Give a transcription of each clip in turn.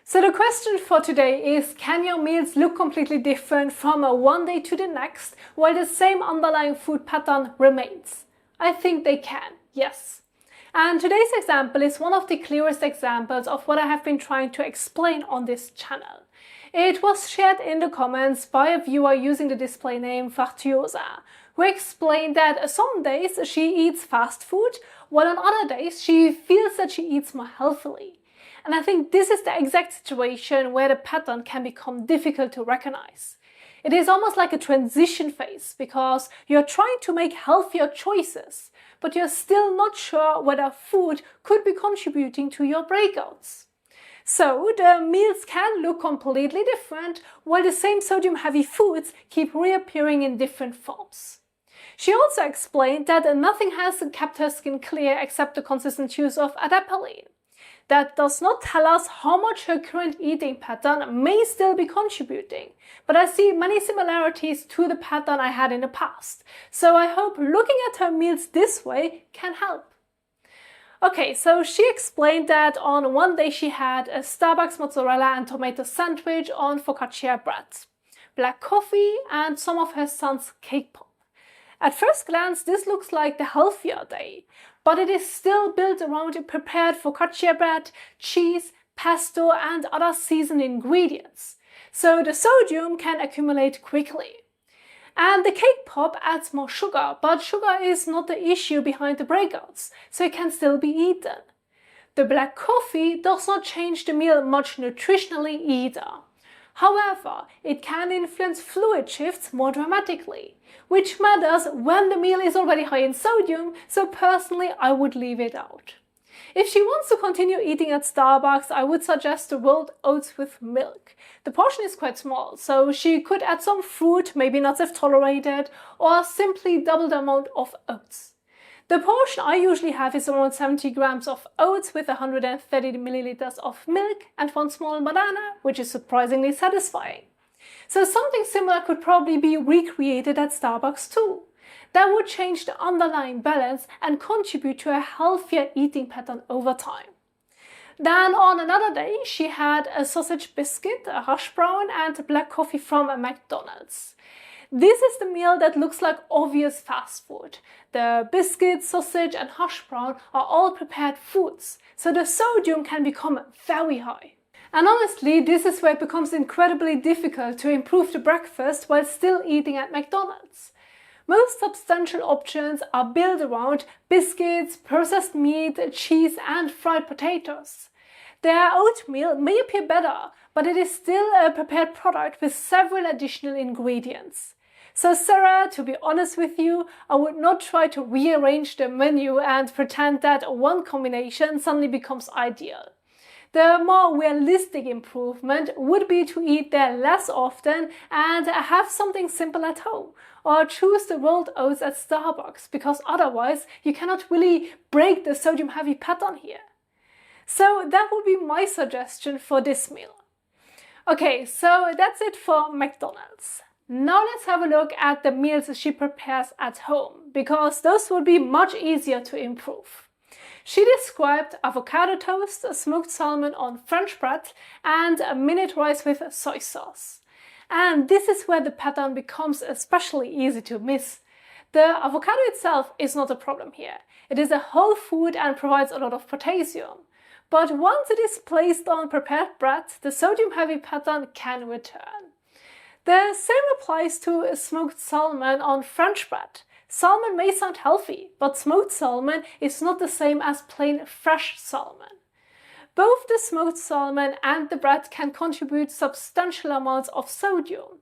So the question for today is, can your meals look completely different from one day to the next while the same underlying food pattern remains? I think they can, yes. And today's example is one of the clearest examples of what I have been trying to explain on this channel. It was shared in the comments by a viewer using the display name Fartiosa, who explained that some days she eats fast food, while on other days she feels that she eats more healthily. And I think this is the exact situation where the pattern can become difficult to recognize. It is almost like a transition phase because you're trying to make healthier choices, but you're still not sure whether food could be contributing to your breakouts. So the meals can look completely different while the same sodium-heavy foods keep reappearing in different forms. She also explained that nothing has kept her skin clear except the consistent use of adapalene. That does not tell us how much her current eating pattern may still be contributing, but I see many similarities to the pattern I had in the past, so I hope looking at her meals this way can help. Okay, so she explained that on one day she had a Starbucks mozzarella and tomato sandwich on focaccia bread, black coffee and some of her son's cake pop. At first glance, this looks like the healthier day, but it is still built around prepared focaccia bread, cheese, pesto and other seasoned ingredients, so the sodium can accumulate quickly. And the cake pop adds more sugar, but sugar is not the issue behind the breakouts, so it can still be eaten. The black coffee does not change the meal much nutritionally either. However, it can influence fluid shifts more dramatically, which matters when the meal is already high in sodium, so personally I would leave it out. If she wants to continue eating at Starbucks, I would suggest the rolled oats with milk. The portion is quite small, so she could add some fruit, maybe nuts if tolerated, or simply double the amount of oats. The portion I usually have is around 70 grams of oats with 130 milliliters of milk and one small banana, which is surprisingly satisfying. So something similar could probably be recreated at Starbucks too. That would change the underlying balance and contribute to a healthier eating pattern over time. Then on another day, she had a sausage biscuit, a hash brown and black coffee from a McDonald's. This is the meal that looks like obvious fast food. The biscuit, sausage and hash brown are all prepared foods, so the sodium can become very high. And honestly, this is where it becomes incredibly difficult to improve the breakfast while still eating at McDonald's. Most substantial options are built around biscuits, processed meat, cheese and fried potatoes. Their oatmeal may appear better, but it is still a prepared product with several additional ingredients. So Sarah, to be honest with you, I would not try to rearrange the menu and pretend that one combination suddenly becomes ideal. The more realistic improvement would be to eat there less often and have something simple at home, or choose the rolled oats at Starbucks, because otherwise you cannot really break the sodium-heavy pattern here. So that would be my suggestion for this meal. Okay, so that's it for McDonald's. Now let's have a look at the meals she prepares at home, because those would be much easier to improve. She described avocado toast, smoked salmon on French bread and a minute rice with soy sauce. And this is where the pattern becomes especially easy to miss. The avocado itself is not a problem here. It is a whole food and provides a lot of potassium. But once it is placed on prepared bread, the sodium-heavy pattern can return. The same applies to smoked salmon on French bread. Salmon may sound healthy, but smoked salmon is not the same as plain fresh salmon. Both the smoked salmon and the bread can contribute substantial amounts of sodium.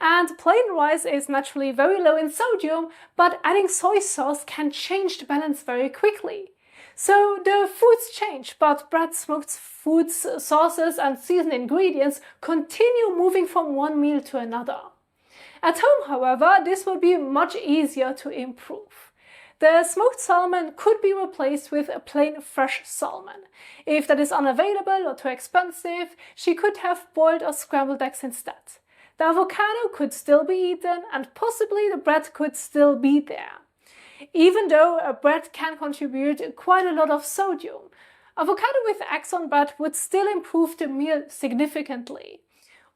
And plain rice is naturally very low in sodium, but adding soy sauce can change the balance very quickly. So the foods change, but bread, smoked foods, sauces and seasoned ingredients continue moving from one meal to another. At home, however, this would be much easier to improve. The smoked salmon could be replaced with a plain fresh salmon. If that is unavailable or too expensive, she could have boiled or scrambled eggs instead. The avocado could still be eaten and possibly the bread could still be there. Even though bread can contribute quite a lot of sodium, Avocado with eggs on bread would still improve the meal significantly.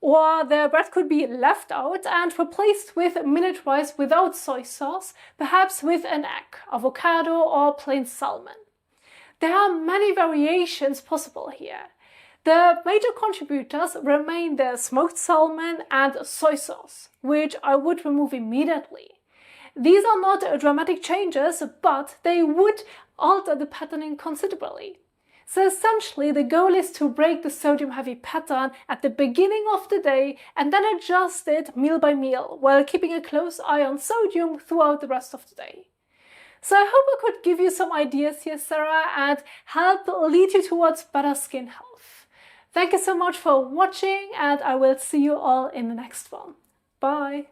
Or the bread could be left out and replaced with minute rice without soy sauce, perhaps with an egg, avocado, or plain salmon. There are many variations possible here. The major contributors remain the smoked salmon and soy sauce, which I would remove immediately. These are not dramatic changes, but they would alter the patterning considerably. So essentially, the goal is to break the sodium-heavy pattern at the beginning of the day and then adjust it meal by meal, while keeping a close eye on sodium throughout the rest of the day. So I hope I could give you some ideas here, Sarah, and help lead you towards better skin health. Thank you so much for watching, and I will see you all in the next one. Bye!